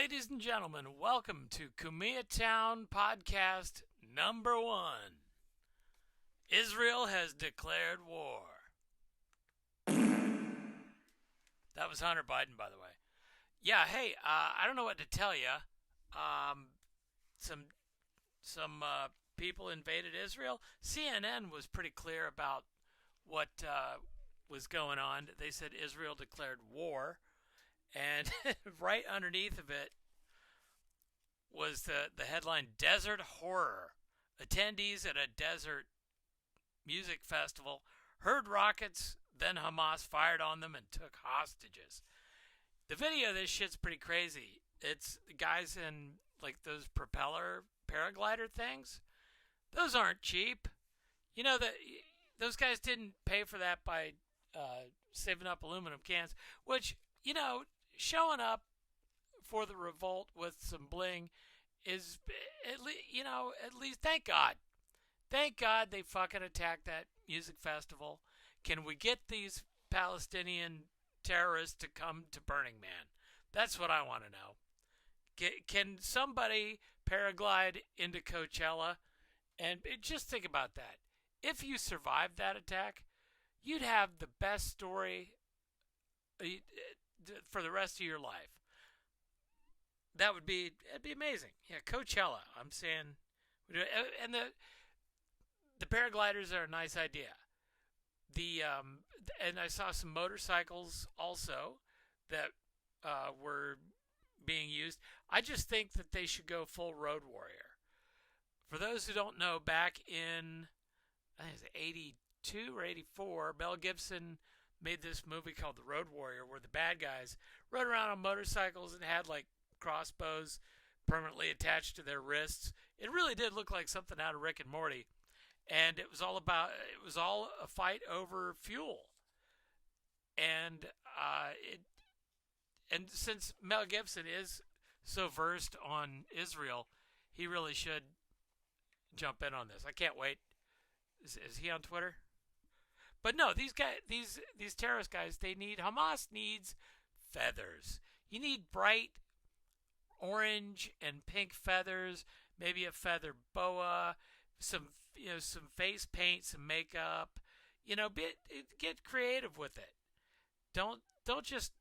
Ladies and gentlemen, welcome to Cumiatown podcast number 1. Israel has declared war. That was Hunter Biden, by the way. Yeah, hey, I don't know what to tell you. Some people invaded Israel. CNN was pretty clear about what was going on. They said Israel declared war. And right underneath of it was the headline, Desert Horror. Attendees at a desert music festival heard rockets, then Hamas fired on them and took hostages. The video of this shit's pretty crazy. It's guys in like those propeller paraglider things. Those aren't cheap. You know that those guys didn't pay for that by saving up aluminum cans, which, you know, showing up for the revolt with some bling is, at least, thank God. Thank God they fucking attacked that music festival. Can we get these Palestinian terrorists to come to Burning Man? That's what I want to know. Can somebody paraglide into Coachella? And just think about that. If you survived that attack, you'd have the best story for the rest of your life. It'd be amazing. Yeah, Coachella. I'm saying, and the paragliders are a nice idea. And I saw some motorcycles also that were being used. I just think that they should go full road warrior. For those who don't know, back in I think it was 82 or 84, Mel Gibson made this movie called The Road Warrior, where the bad guys rode around on motorcycles and had like crossbows permanently attached to their wrists. It really did look like something out of Rick and Morty. And it was all a fight over fuel. And since Mel Gibson is so versed on Israel, he really should jump in on this. I can't wait. Is he on Twitter? But no, these guys, these terrorist guys, Hamas needs feathers. You need bright orange and pink feathers, maybe a feather boa, some face paint, some makeup. Get creative with it. Don't just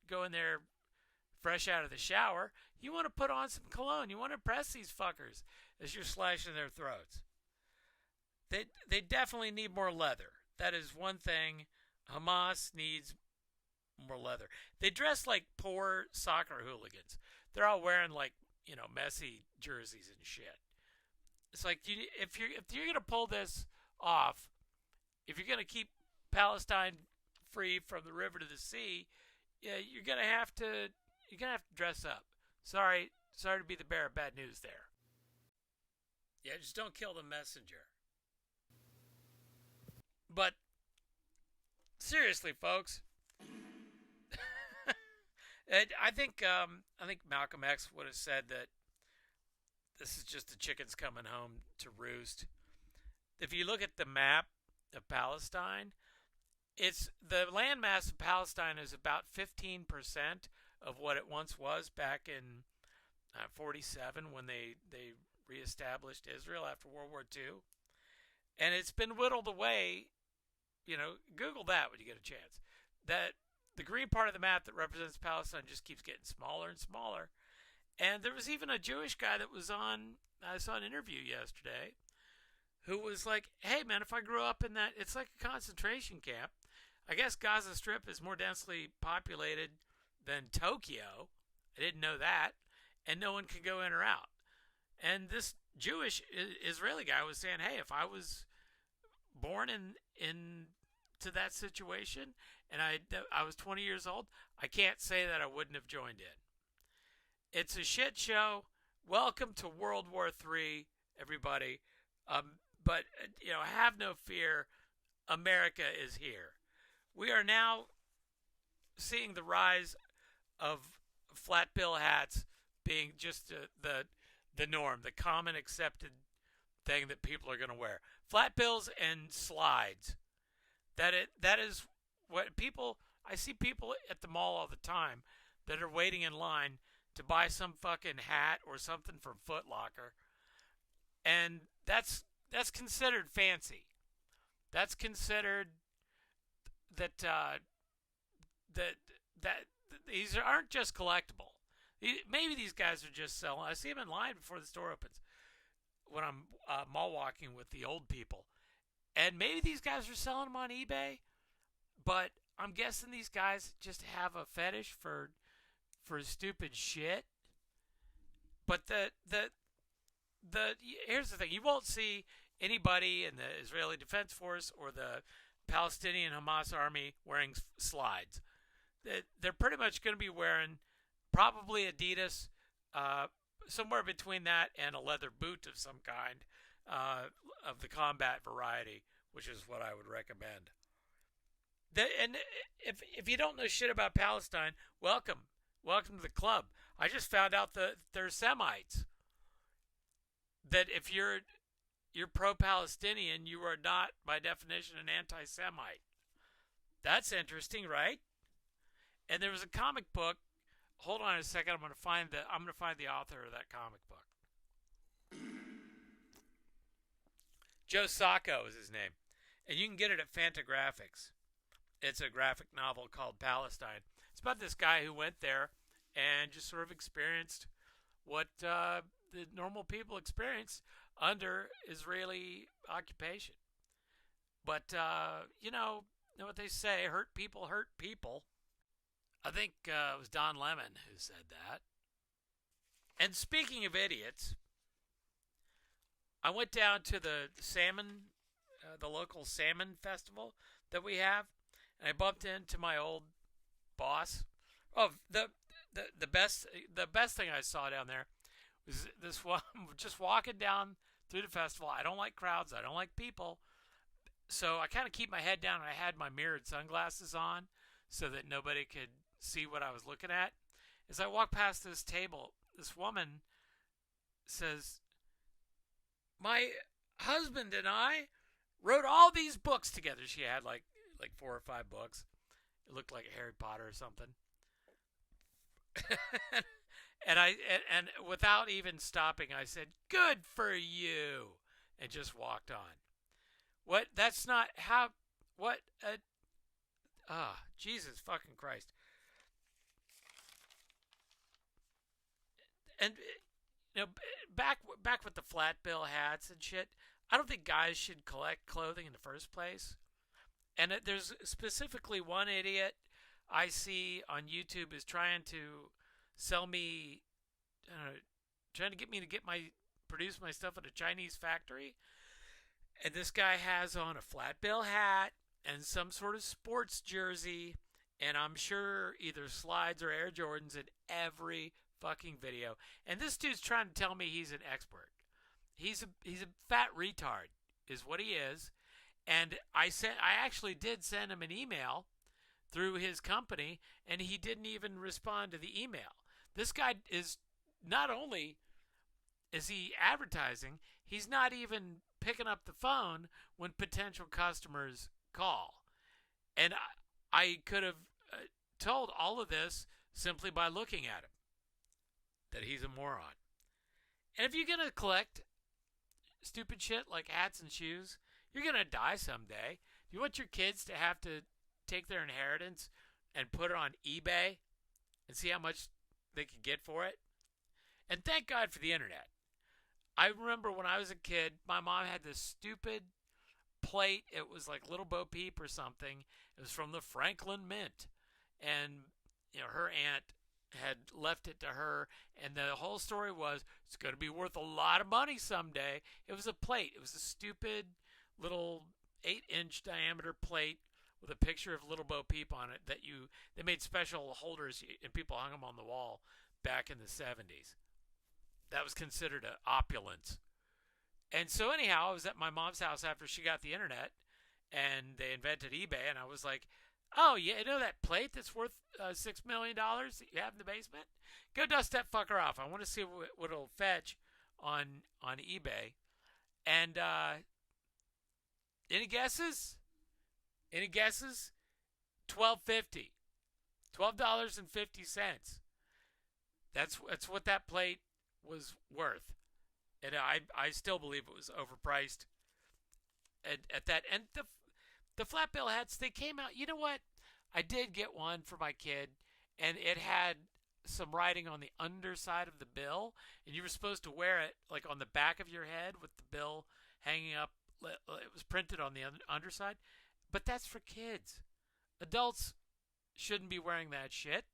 go in there fresh out of the shower. You want to put on some cologne. You want to impress these fuckers as you're slashing their throats. They definitely need more leather. That is one thing. Hamas needs more leather. They dress like poor soccer hooligans. They're all wearing like, messy jerseys and shit. It's like if you're gonna pull this off, if you're gonna keep Palestine free from the river to the sea, you're gonna have to dress up. Sorry to be the bearer of bad news there. Yeah, just don't kill the messenger. But seriously, folks, I think Malcolm X would have said that this is just the chickens coming home to roost. If you look at the map of Palestine, the landmass of Palestine is about 15% of what it once was back in 47 when they reestablished Israel after World War II. And it's been whittled away. Google that when you get a chance. That the green part of the map that represents Palestine just keeps getting smaller and smaller. And there was even a Jewish guy that was on, I saw an interview yesterday, who was like, hey man, if I grew up in that, it's like a concentration camp. I guess Gaza Strip is more densely populated than Tokyo. I didn't know that. And no one can go in or out. And this Jewish Israeli guy was saying, hey, if I was born into that situation and I was 20 years old, I can't say that I wouldn't have joined in. It's a shit show. Welcome to World War III, everybody. But have no fear. America is here. We are now seeing the rise of flat bill hats being just the norm, the common accepted thing that people are going to wear. Flatbills and slides. That is what people. I see people at the mall all the time that are waiting in line to buy some fucking hat or something from Foot Locker, and that's considered fancy. That's considered that that that these aren't just collectible. Maybe these guys are just selling. I see them in line before the store opens when I'm mall walking with the old people, and maybe these guys are selling them on eBay. But I'm guessing these guys just have a fetish for stupid shit. But here's the thing: you won't see anybody in the Israeli Defense Force or the Palestinian Hamas army wearing slides. They're pretty much going to be wearing probably Adidas, somewhere between that and a leather boot of some kind, of the combat variety, which is what I would recommend. And if you don't know shit about Palestine, welcome to the club. I just found out that they're Semites. That if you're pro-Palestinian, you are not, by definition, an anti-Semite. That's interesting, right? And there was a comic book. Hold on a second. I'm going to find the author of that comic book. Joe Sacco is his name, and you can get it at Fantagraphics. It's a graphic novel called Palestine. It's about this guy who went there and just sort of experienced what the normal people experience under Israeli occupation. But, you know what they say, hurt people hurt people. I think it was Don Lemon who said that. And speaking of idiots, I went down to the salmon, the local salmon festival that we have, and I bumped into my old boss. Oh, the best thing I saw down there was this one. Just walking down through the festival. I don't like crowds. I don't like people. So I kind of keep my head down, and I had my mirrored sunglasses on so that nobody could see what I was looking at. As I walk past this table, this woman says, "My husband and I wrote all these books together." She had like 4 or 5 books. It looked like Harry Potter or something. and without even stopping, I said, "Good for you," and just walked on. What? That's not how. What? Jesus fucking Christ. And back with the flat bill hats and shit. I don't think guys should collect clothing in the first place. And there's specifically one idiot I see on YouTube is trying to sell me, trying to get me to produce my stuff at a Chinese factory. And this guy has on a flat bill hat and some sort of sports jersey, and I'm sure either slides or Air Jordans in every fucking video. And this dude's trying to tell me he's an expert. He's a fat retard, is what he is. And I actually did send him an email through his company, and he didn't even respond to the email. This guy is not only is he advertising, he's not even picking up the phone when potential customers call. And I could have told all of this simply by looking at him, that he's a moron. And if you're going to collect stupid shit like hats and shoes, you're going to die someday. You want your kids to have to take their inheritance and put it on eBay and see how much they could get for it? And thank God for the internet. I remember when I was a kid, my mom had this stupid plate. It was like Little Bo Peep or something. It was from the Franklin Mint. And her aunt had left it to her, and the whole story was it's going to be worth a lot of money someday. It was a plate. It was a stupid little 8-inch diameter plate with a picture of Little Bo Peep on it they made special holders, and people hung them on the wall back in the 70s. That was considered an opulence. And so anyhow, I was at my mom's house after she got the internet, and they invented eBay, and I was like, "Oh, yeah, that plate that's worth $6 million that you have in the basement? Go dust that fucker off. I want to see what it'll fetch on eBay." And any guesses? $12.50. $12.50. That's what that plate was worth, and I still believe it was overpriced at that. And the flat bill hats, they came out. You know what? I did get one for my kid, and it had some writing on the underside of the bill, and you were supposed to wear it like on the back of your head with the bill hanging up. It was printed on the underside, but that's for kids. Adults shouldn't be wearing that shit,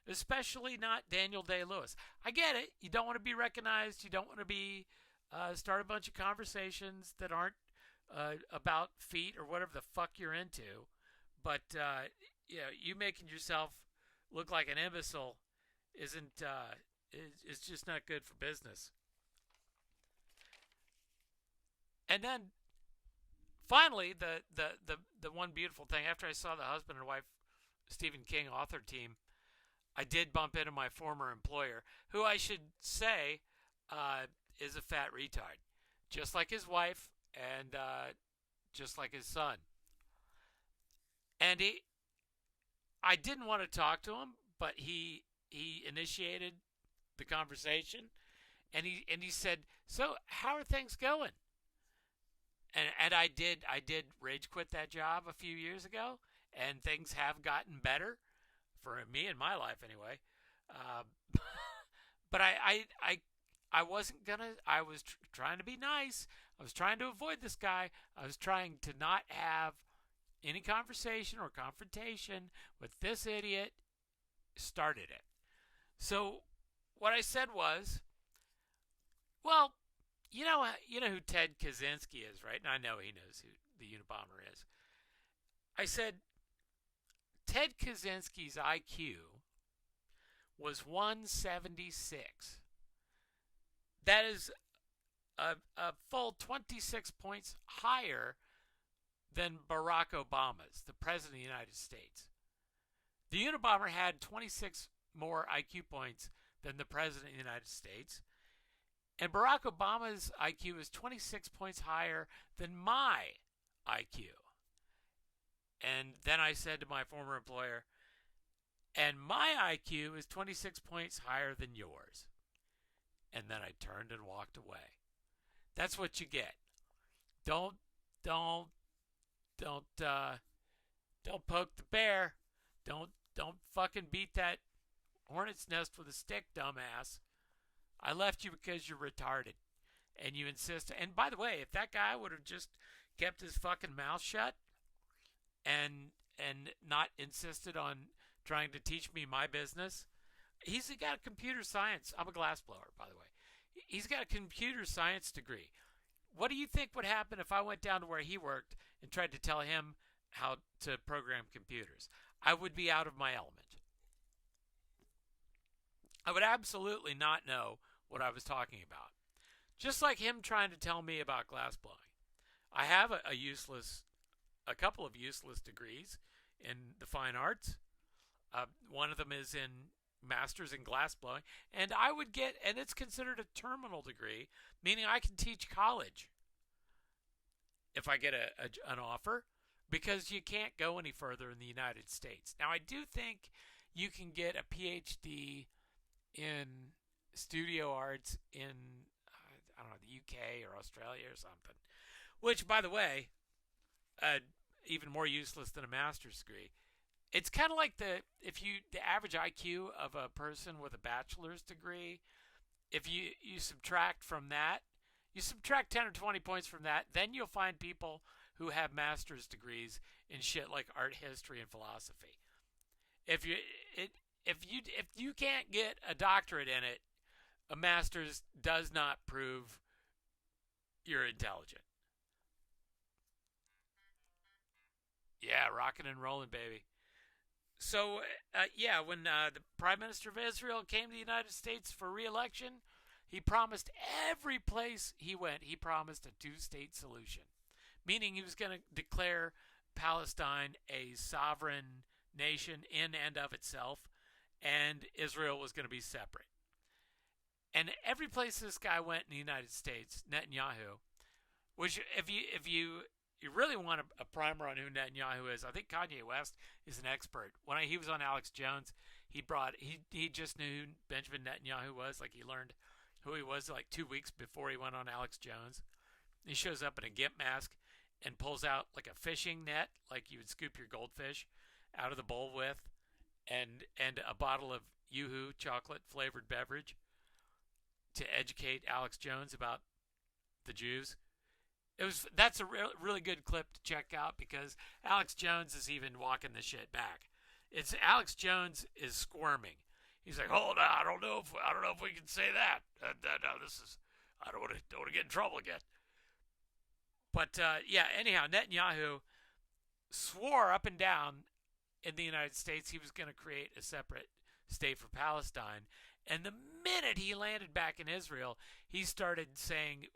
especially not Daniel Day-Lewis. I get it. You don't want to be recognized. You don't want to be start a bunch of conversations that aren't about feet or whatever the fuck you're into. But you making yourself look like an imbecile isn't is just not good for business. And then finally, the one beautiful thing after I saw the husband and wife Stephen King author team, I did bump into my former employer, who I should say is a fat retard, just like his wife and just like his son. And I didn't want to talk to him, but he initiated the conversation, and he said, "So how are things going?" And I did rage quit that job a few years ago, and things have gotten better for me in my life anyway. Uh, but I wasn't gonna. I was trying to be nice. I was trying to avoid this guy. I was trying to not have any conversation or confrontation with this idiot. Started it. So what I said was, well, you know who Ted Kaczynski is, right? And I know he knows who the Unabomber is. I said, Ted Kaczynski's IQ was 176. That is a full 26 points higher than Barack Obama's, the President of the United States. The Unabomber had 26 more IQ points than the President of the United States. And Barack Obama's IQ is 26 points higher than my IQ. And then I said to my former employer, and my IQ is 26 points higher than yours. And then I turned and walked away. That's what you get. Don't poke the bear. Don't fucking beat that hornet's nest with a stick, dumbass. I left you because you're retarded, and you insist. And by the way, if that guy would have just kept his fucking mouth shut and not insisted on trying to teach me my business, he's got a computer science. I'm a glassblower, by the way. He's got a computer science degree. What do you think would happen if I went down to where he worked and tried to tell him how to program computers? I would be out of my element. I would absolutely not know what I was talking about. Just like him trying to tell me about glassblowing. I have a couple of useless degrees in the fine arts. One of them is in master's in glassblowing, and it's considered a terminal degree, meaning I can teach college if I get an offer, because you can't go any further in the United States. Now, I do think you can get a PhD in studio arts in, I don't know, the UK or Australia or something, which, by the way, even more useless than a master's degree. It's kind of like the average IQ of a person with a bachelor's degree. If you subtract from that, you subtract 10 or 20 points from that, then you'll find people who have master's degrees in shit like art history and philosophy. If you can't get a doctorate in it, a master's does not prove you're intelligent. Yeah, rocking and rolling, baby. So, when the Prime Minister of Israel came to the United States for re-election, he promised every place he went, he promised a two-state solution. Meaning he was going to declare Palestine a sovereign nation in and of itself, and Israel was going to be separate. And every place this guy went in the United States, Netanyahu, which if you're you really want a primer on who Netanyahu is, I think Kanye West is an expert. When he was on Alex Jones, he just knew who Benjamin Netanyahu was. Like, he learned who he was like 2 weeks before he went on Alex Jones. He shows up in a gimp mask and pulls out like a fishing net, like you would scoop your goldfish out of the bowl with, and a bottle of Yoo-Hoo chocolate flavored beverage to educate Alex Jones about the Jews. That's a really good clip to check out, because Alex Jones is even walking the shit back. It's Alex Jones is squirming. He's like, "Hold on, I don't know if we can say that. No, this is, I don't want to get in trouble again." But yeah, anyhow, Netanyahu swore up and down in the United States he was going to create a separate state for Palestine. And the minute he landed back in Israel, he started saying,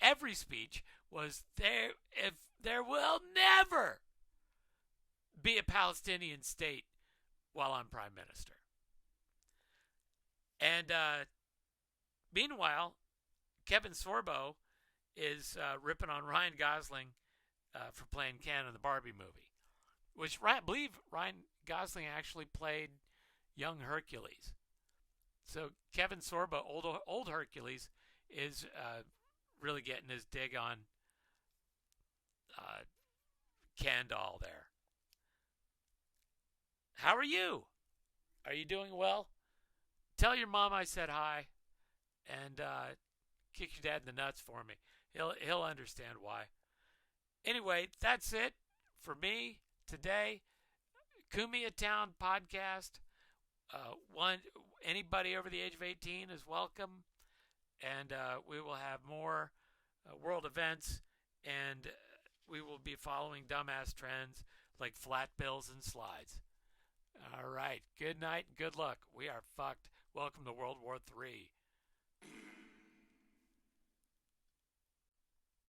every speech was, there will never be a Palestinian state while I'm prime minister. And meanwhile, Kevin Sorbo is ripping on Ryan Gosling for playing Ken in the Barbie movie, which I believe Ryan Gosling actually played young Hercules. So Kevin Sorbo, old Hercules, is really getting his dig on Ken doll there. How are you? Are you doing well? Tell your mom I said hi, and kick your dad in the nuts for me. He'll understand why. Anyway, that's it for me today. Cumiatown podcast. Anybody over the age of 18 is welcome, and we will have more world events, and we will be following dumbass trends like Flatbills and Slides. All right, good night and good luck. We are fucked. Welcome to World War III.